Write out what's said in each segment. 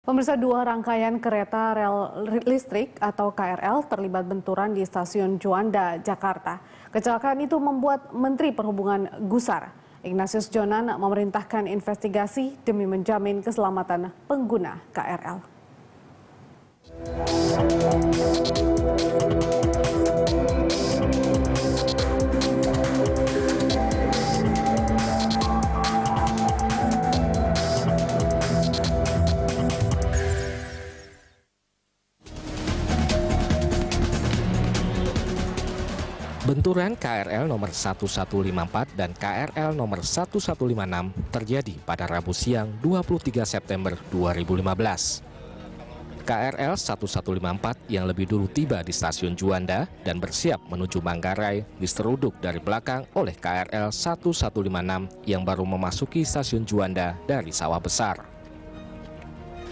Pemirsa, dua rangkaian kereta rel listrik atau KRL terlibat benturan di stasiun Juanda, Jakarta. Kecelakaan itu membuat Menteri Perhubungan gusar. Ignatius Jonan memerintahkan investigasi demi menjamin keselamatan pengguna KRL. Benturan KRL nomor 1154 dan KRL nomor 1156 terjadi pada Rabu siang 23 September 2015. KRL 1154 yang lebih dulu tiba di stasiun Juanda dan bersiap menuju Manggarai diseruduk dari belakang oleh KRL 1156 yang baru memasuki stasiun Juanda dari Sawah Besar.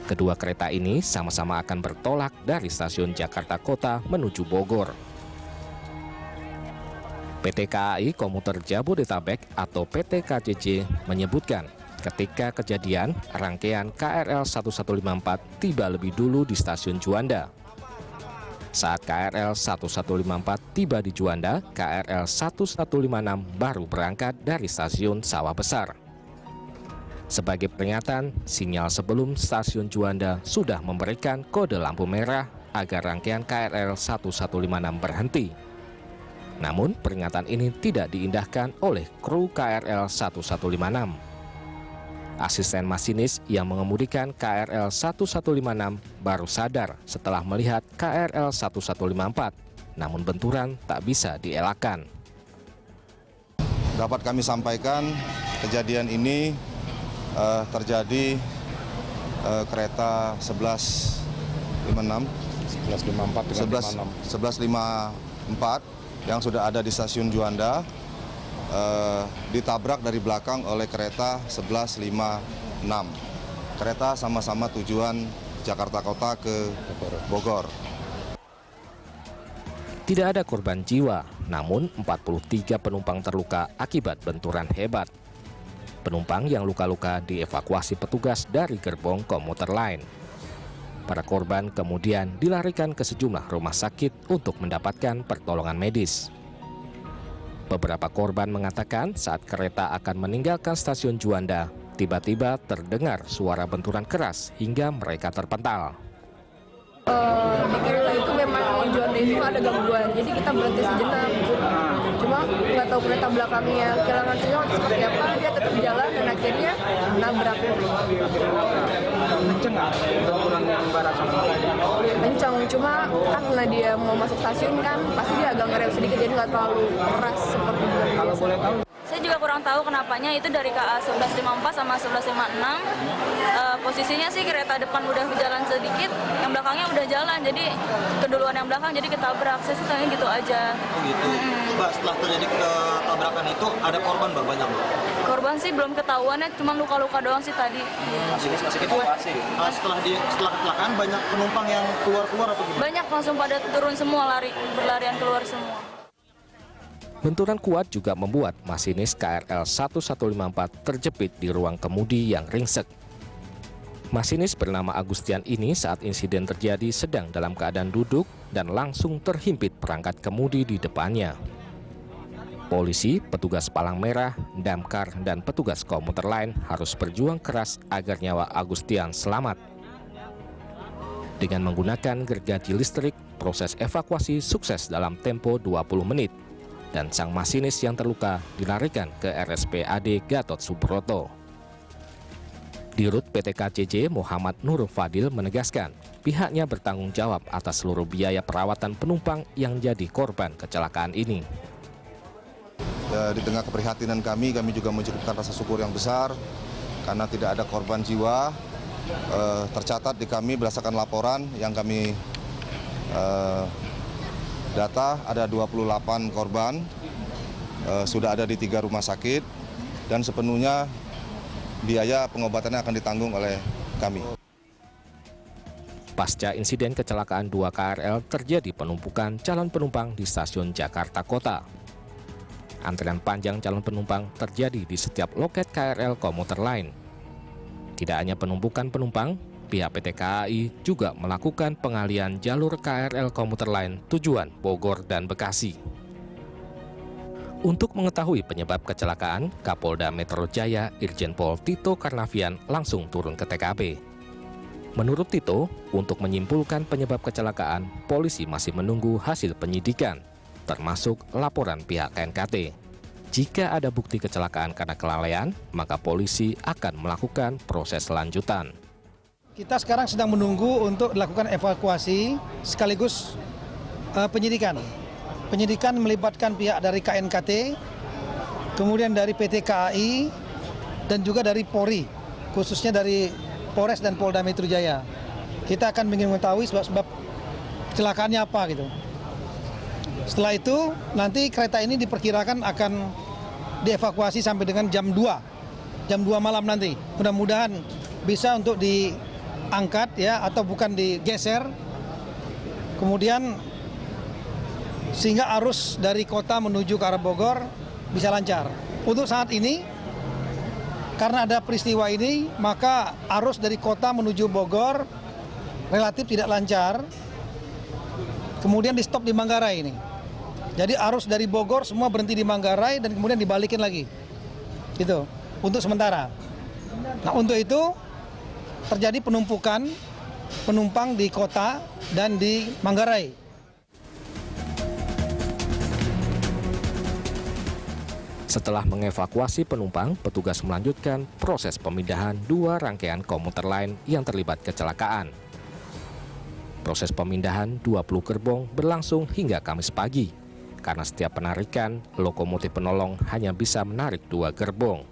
Kedua kereta ini sama-sama akan bertolak dari stasiun Jakarta Kota menuju Bogor. PT KAI Komuter Jabodetabek atau PT KCJ menyebutkan ketika kejadian rangkaian KRL 1154 tiba lebih dulu di stasiun Juanda. Saat KRL 1154 tiba di Juanda, KRL 1156 baru berangkat dari stasiun Sawah Besar. Sebagai peringatan, sinyal sebelum stasiun Juanda sudah memberikan kode lampu merah agar rangkaian KRL 1156 berhenti. Namun peringatan ini tidak diindahkan oleh kru KRL 1156. Asisten masinis yang mengemudikan KRL 1156 baru sadar setelah melihat KRL 1154, namun benturan tak bisa dielakkan. Dapat kami sampaikan kejadian ini terjadi kereta 1154 yang sudah ada di stasiun Juanda ditabrak dari belakang oleh kereta 1156. Kereta sama-sama tujuan Jakarta Kota ke Bogor. Tidak ada korban jiwa, namun 43 penumpang terluka akibat benturan hebat. Penumpang yang luka-luka dievakuasi petugas dari gerbong komuter lain. Para korban kemudian dilarikan ke sejumlah rumah sakit untuk mendapatkan pertolongan medis. Beberapa korban mengatakan saat kereta akan meninggalkan stasiun Juanda, tiba-tiba terdengar suara benturan keras hingga mereka terpental. Di kereta itu memang Juanda itu ada gangguan, jadi kita berhenti sejenak. Cuma nggak tahu kereta belakangnya kehilangan sinyal seperti apa, dia tetap jalan dan akhirnya nabrak. Kenceng nggak? Benturan yang barat Kenceng, cuma karena dia mau masuk stasiun kan, pasti dia agak ngerem sedikit, jadi nggak terlalu keras seperti biasa. Kalau boleh tahu? Saya juga kurang tahu kenapanya, itu dari KA 1154 sama 1156. Posisinya sih kereta depan udah berjalan sedikit, yang belakangnya udah jalan, jadi keduluan yang belakang jadi ketabrak. Saya sih tanya gitu aja. Oh gitu. Mbak, setelah terjadi tabrakan itu ada korban Mbak, banyak Mbak? Korban sih belum ketahuan ya, cuma luka-luka doang sih tadi. Setelah kecelakaan banyak penumpang yang keluar atau gimana? Banyak langsung pada turun semua, berlarian keluar semua. Benturan kuat juga membuat masinis KRL 1154 terjepit di ruang kemudi yang ringsek. Masinis bernama Agustian ini saat insiden terjadi sedang dalam keadaan duduk dan langsung terhimpit perangkat kemudi di depannya. Polisi, petugas palang merah, damkar, dan petugas komuter lain harus berjuang keras agar nyawa Agustian selamat. Dengan menggunakan gergaji listrik, proses evakuasi sukses dalam tempo 20 menit. Dan sang masinis yang terluka dilarikan ke RSPAD Gatot Subroto. Dirut PT KCJ Muhammad Nur Fadil menegaskan pihaknya bertanggung jawab atas seluruh biaya perawatan penumpang yang jadi korban kecelakaan ini. Di tengah keprihatinan kami juga mencukupkan rasa syukur yang besar karena tidak ada korban jiwa. Tercatat di kami berdasarkan laporan yang kami data ada 28 korban, sudah ada di 3 rumah sakit, dan sepenuhnya biaya pengobatannya akan ditanggung oleh kami. Pasca insiden kecelakaan 2 KRL terjadi penumpukan calon penumpang di stasiun Jakarta Kota. Antrian panjang calon penumpang terjadi di setiap loket KRL komuter lain. Tidak hanya penumpukan penumpang, pihak PT KAI juga melakukan pengalian jalur KRL komuter lain tujuan Bogor dan Bekasi. Untuk mengetahui penyebab kecelakaan, Kapolda Metro Jaya Irjen Pol Tito Karnavian langsung turun ke TKP. Menurut Tito, untuk menyimpulkan penyebab kecelakaan, polisi masih menunggu hasil penyidikan, termasuk laporan pihak KNKT. Jika ada bukti kecelakaan karena kelalaian, maka polisi akan melakukan proses lanjutan. Kita sekarang sedang menunggu untuk dilakukan evakuasi sekaligus penyidikan. Penyidikan melibatkan pihak dari KNKT, kemudian dari PT KAI, dan juga dari Polri, khususnya dari Polres dan Polda Metro Jaya. Kita akan ingin mengetahui sebab-sebab kecelakaannya apa gitu. Setelah itu, nanti kereta ini diperkirakan akan dievakuasi sampai dengan jam 2 malam nanti. Mudah-mudahan bisa untuk diangkat ya, atau bukan digeser. Kemudian sehingga arus dari kota menuju ke arah Bogor bisa lancar. Untuk saat ini, karena ada peristiwa ini, maka arus dari kota menuju Bogor relatif tidak lancar. Kemudian di stop di Manggarai ini. Jadi arus dari Bogor semua berhenti di Manggarai dan kemudian dibalikin lagi. Gitu, untuk sementara. Nah, untuk itu terjadi penumpukan penumpang di kota dan di Manggarai. Setelah mengevakuasi penumpang, petugas melanjutkan proses pemindahan 2 rangkaian komuter lain yang terlibat kecelakaan. Proses pemindahan 20 gerbong berlangsung hingga Kamis pagi. Karena setiap penarikan, lokomotif penolong hanya bisa menarik 2 gerbong.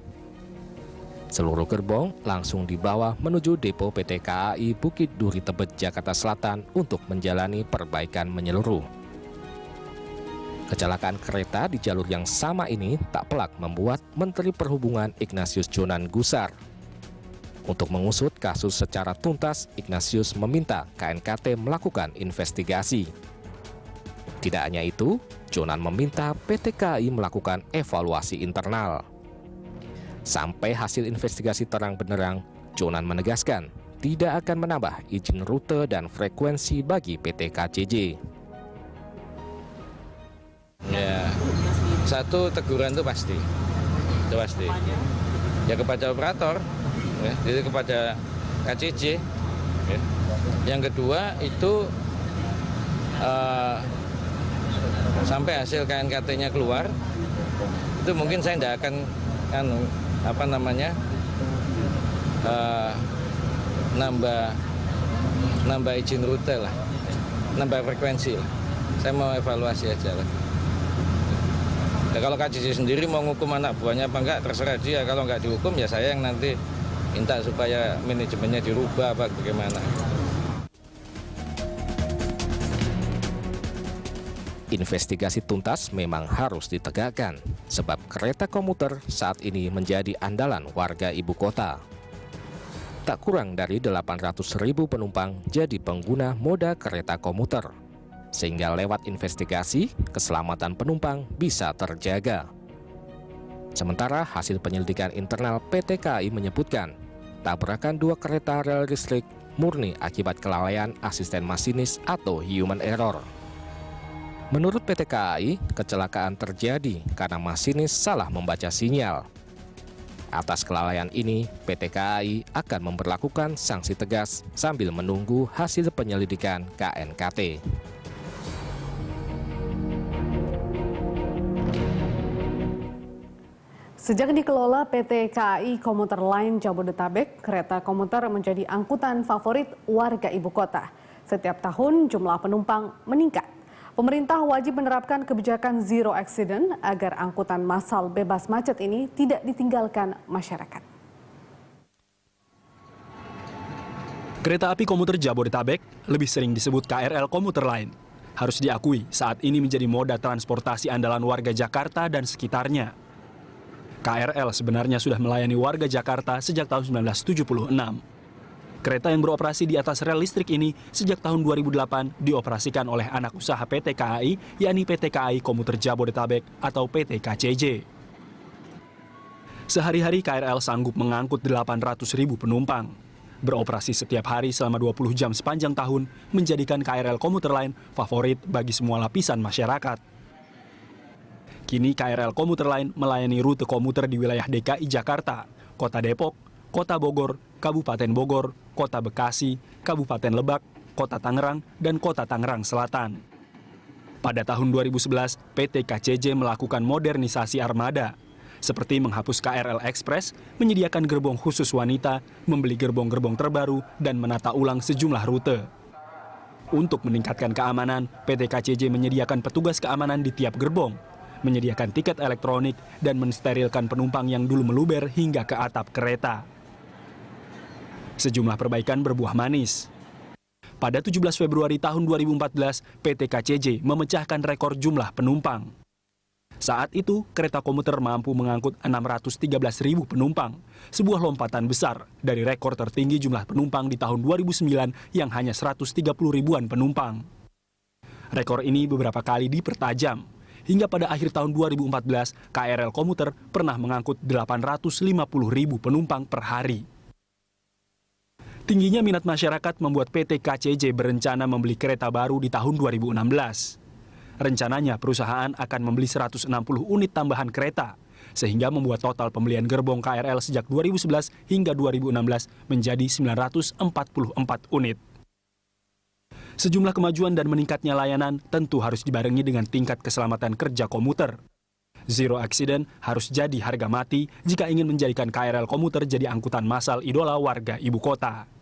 Seluruh gerbong langsung dibawa menuju depo PT KAI Bukit Duri Tebet, Jakarta Selatan untuk menjalani perbaikan menyeluruh. Kecelakaan kereta di jalur yang sama ini tak pelak membuat Menteri Perhubungan Ignatius Jonan gusar. Untuk mengusut kasus secara tuntas, Ignatius meminta KNKT melakukan investigasi. Tidak hanya itu, Jonan meminta PT KAI melakukan evaluasi internal. Sampai hasil investigasi terang benderang, Jonan menegaskan tidak akan menambah izin rute dan frekuensi bagi PT KCJ. Ya, satu teguran itu pasti. Ya kepada operator, ya, jadi kepada KCJ. Ya. Yang kedua itu sampai hasil KNKT-nya keluar, itu mungkin saya tidak akan nambah izin rute lah, nambah frekuensi lah. Saya mau evaluasi aja lah. Ya, kalau KCJ sendiri mau ngukum anak buahnya apa enggak, terserah dia. Kalau enggak dihukum ya saya yang nanti minta supaya manajemennya dirubah apa bagaimana. Investigasi tuntas memang harus ditegakkan, sebab kereta komuter saat ini menjadi andalan warga ibu kota. Tak kurang dari 800.000 penumpang jadi pengguna moda kereta komuter, sehingga lewat investigasi, keselamatan penumpang bisa terjaga. Sementara hasil penyelidikan internal PT KAI menyebutkan, tabrakan 2 kereta rel listrik murni akibat kelalaian asisten masinis atau human error. Menurut PT KAI, kecelakaan terjadi karena masinis salah membaca sinyal. Atas kelalaian ini, PT KAI akan memberlakukan sanksi tegas sambil menunggu hasil penyelidikan KNKT. Sejak dikelola PT KAI Komuter Line Jabodetabek, kereta komuter menjadi angkutan favorit warga ibu kota. Setiap tahun jumlah penumpang meningkat. Pemerintah wajib menerapkan kebijakan zero accident agar angkutan massal bebas macet ini tidak ditinggalkan masyarakat. Kereta api komuter Jabodetabek, lebih sering disebut KRL Komuter Line, harus diakui saat ini menjadi moda transportasi andalan warga Jakarta dan sekitarnya. KRL sebenarnya sudah melayani warga Jakarta sejak tahun 1976. Kereta yang beroperasi di atas rel listrik ini sejak tahun 2008 dioperasikan oleh anak usaha PT KAI, yakni PT KAI Komuter Jabodetabek atau PT KCJ. Sehari-hari KRL sanggup mengangkut 800.000 penumpang. Beroperasi setiap hari selama 20 jam sepanjang tahun menjadikan KRL komuter lain favorit bagi semua lapisan masyarakat. Kini KRL komuter lain melayani rute komuter di wilayah DKI Jakarta, Kota Depok, Kota Bogor, Kabupaten Bogor, Kota Bekasi, Kabupaten Lebak, Kota Tangerang, dan Kota Tangerang Selatan. Pada tahun 2011, PT KCJ melakukan modernisasi armada, seperti menghapus KRL Express, menyediakan gerbong khusus wanita, membeli gerbong-gerbong terbaru, dan menata ulang sejumlah rute. Untuk meningkatkan keamanan, PT KCJ menyediakan petugas keamanan di tiap gerbong, menyediakan tiket elektronik, dan mensterilkan penumpang yang dulu meluber hingga ke atap kereta. Sejumlah perbaikan berbuah manis. Pada 17 Februari tahun 2014, PT KCJ memecahkan rekor jumlah penumpang. Saat itu, kereta komuter mampu mengangkut 613.000 penumpang, sebuah lompatan besar dari rekor tertinggi jumlah penumpang di tahun 2009 yang hanya 130 ribuan penumpang. Rekor ini beberapa kali dipertajam, hingga pada akhir tahun 2014, KRL komuter pernah mengangkut 850.000 penumpang per hari. Tingginya minat masyarakat membuat PT KCJ berencana membeli kereta baru di tahun 2016. Rencananya perusahaan akan membeli 160 unit tambahan kereta, sehingga membuat total pembelian gerbong KRL sejak 2011 hingga 2016 menjadi 944 unit. Sejumlah kemajuan dan meningkatnya layanan tentu harus dibarengi dengan tingkat keselamatan kerja komuter. Zero accident harus jadi harga mati jika ingin menjadikan KRL komuter jadi angkutan massal idola warga ibu kota.